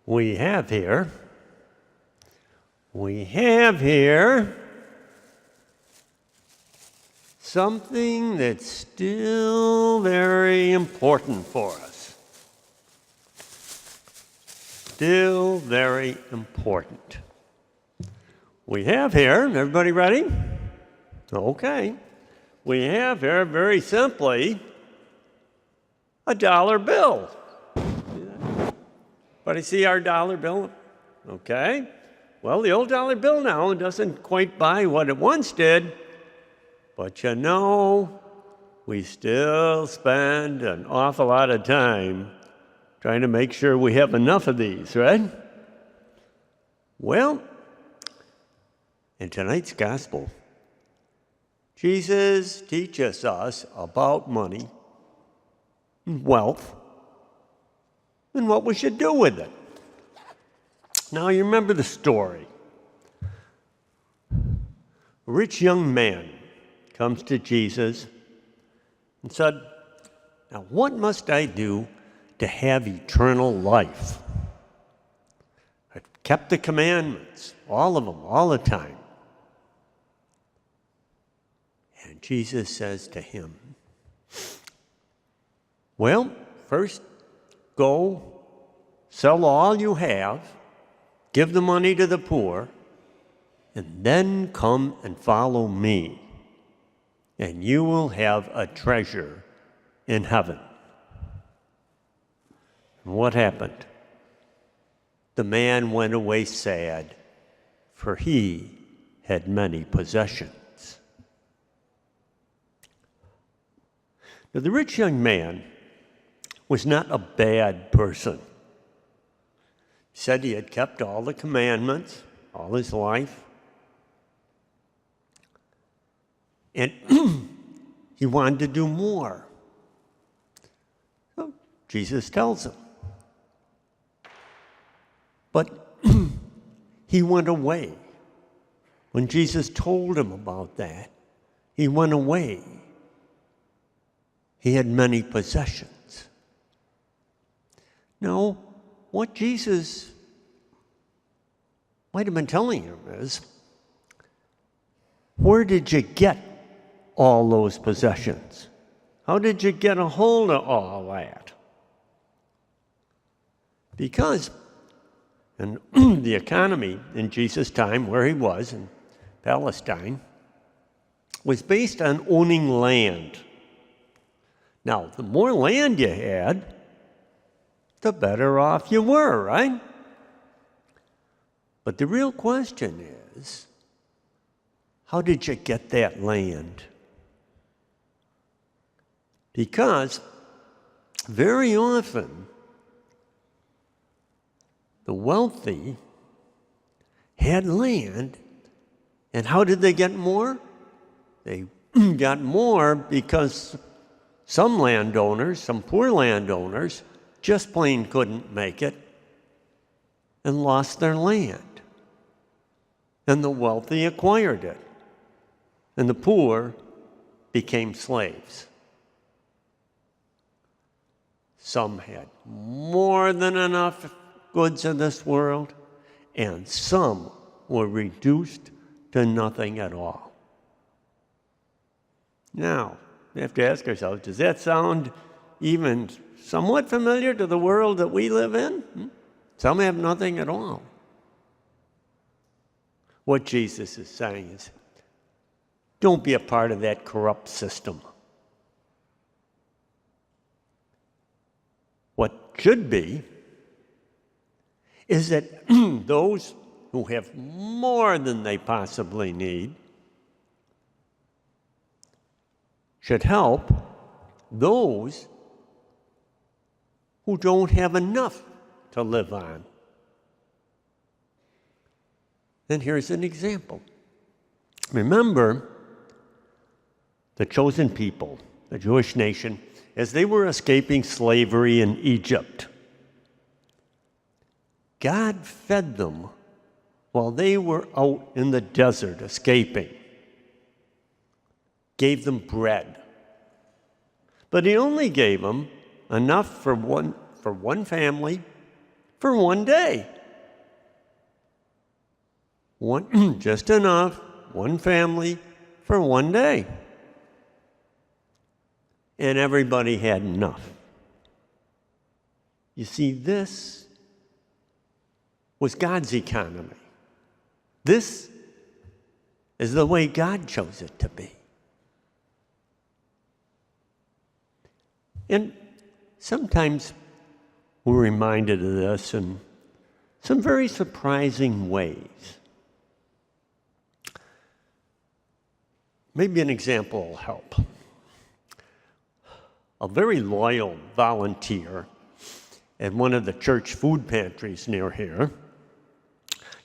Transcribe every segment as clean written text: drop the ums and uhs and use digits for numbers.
we have here something that's still very important for us. Still very important. We have here, everybody ready? Okay. We have here, very simply, a dollar bill. Everybody see our dollar bill? Okay. Well, the old dollar bill now doesn't quite buy what it once did, but you know, we still spend an awful lot of time trying to make sure we have enough of these, right? Well, in tonight's gospel, Jesus teaches us about money, wealth, and what we should do with it. Now, you remember the story. A rich young man comes to Jesus and said, "Now, what must I do to have eternal life? I've kept the commandments, all of them, all the time." And Jesus says to him, "Well, first go sell all you have, give the money to the poor, and then come and follow me, and you will have a treasure in heaven." And what happened? The man went away sad, for he had many possessions. Now, the rich young man was not a bad person. He said he had kept all the commandments all his life. And he wanted to do more. So Jesus tells him. But he went away. When Jesus told him about that, he went away. He had many possessions. Now, what Jesus might have been telling him is, where did you get all those possessions? How did you get a hold of all that? Because in the economy in Jesus' time, where he was in Palestine, was based on owning land. Now, the more land you had, the better off you were, right? But the real question is, how did you get that land? Because very often, the wealthy had land, and how did they get more? They got more because some landowners, some poor landowners, just plain couldn't make it and lost their land. And the wealthy acquired it, and the poor became slaves. Some had more than enough goods in this world, and some were reduced to nothing at all. Now, we have to ask ourselves, does that sound even somewhat familiar to the world that we live in? Some have nothing at all. What Jesus is saying is, don't be a part of that corrupt system. What should be is that those who have more than they possibly need should help those who don't have enough to live on. And here's an example. Remember the chosen people, the Jewish nation, as they were escaping slavery in Egypt. God fed them while they were out in the desert escaping. Gave them bread. But he only gave them enough for one family for one day. Just enough, one family for one day. And everybody had enough. You see, this was God's economy. This is the way God chose it to be. And sometimes we're reminded of this in some very surprising ways. Maybe an example will help. A very loyal volunteer at one of the church food pantries near here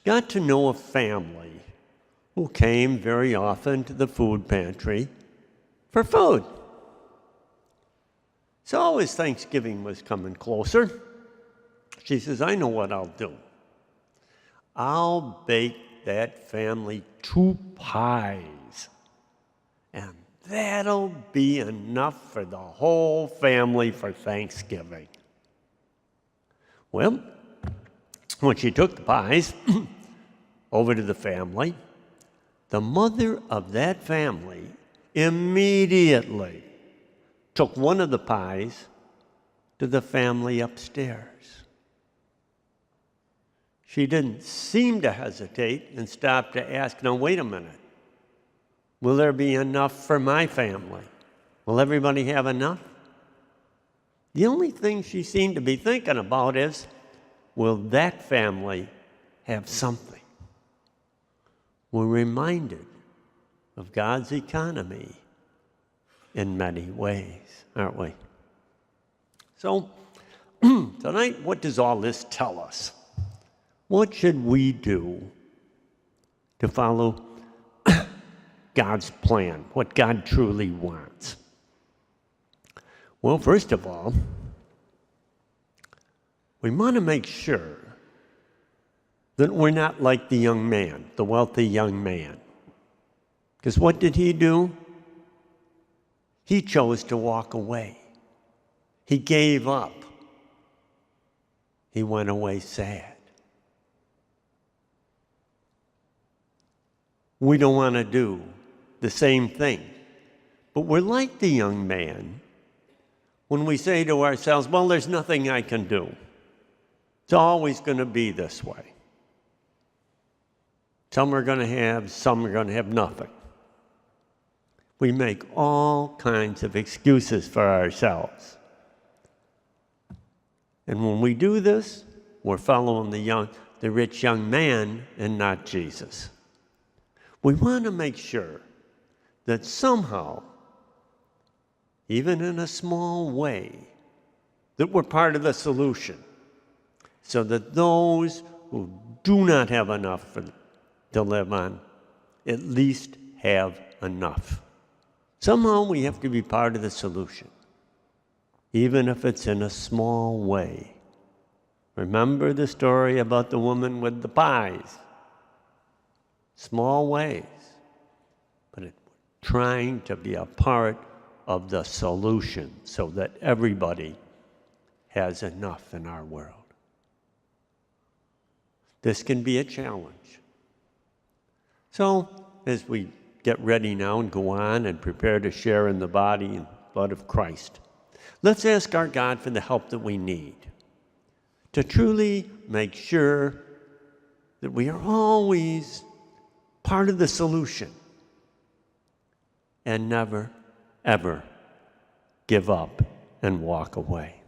got to know a family who came very often to the food pantry for food. So as Thanksgiving was coming closer, she says, I know what I'll do. I'll bake that family 2 pies, and that'll be enough for the whole family for Thanksgiving. Well, when she took the pies over to the family, the mother of that family immediately took one of the pies to the family upstairs. She didn't seem to hesitate and stopped to ask, now wait a minute, will there be enough for my family? Will everybody have enough? The only thing she seemed to be thinking about is, will that family have something? We're reminded of God's economy in many ways, aren't we? So, tonight, what does all this tell us? What should we do to follow God's plan, what God truly wants? Well, first of all, we want to make sure that we're not like the young man, the wealthy young man. Because what did he do? He chose to walk away. He gave up. He went away sad. We don't want to do the same thing. But we're like the young man when we say to ourselves, well, there's nothing I can do. It's always going to be this way. Some are going to have, some are going to have nothing. We make all kinds of excuses for ourselves. And when we do this, we're following the rich young man and not Jesus. We want to make sure that somehow, even in a small way, that we're part of the solution, so that those who do not have enough to live on at least have enough. Somehow we have to be part of the solution, even if it's in a small way. Remember the story about the woman with the pies? Small ways, but trying to be a part of the solution so that everybody has enough in our world. This can be a challenge. So, as we get ready now and go on and prepare to share in the body and blood of Christ, let's ask our God for the help that we need to truly make sure that we are always part of the solution and never, ever give up and walk away.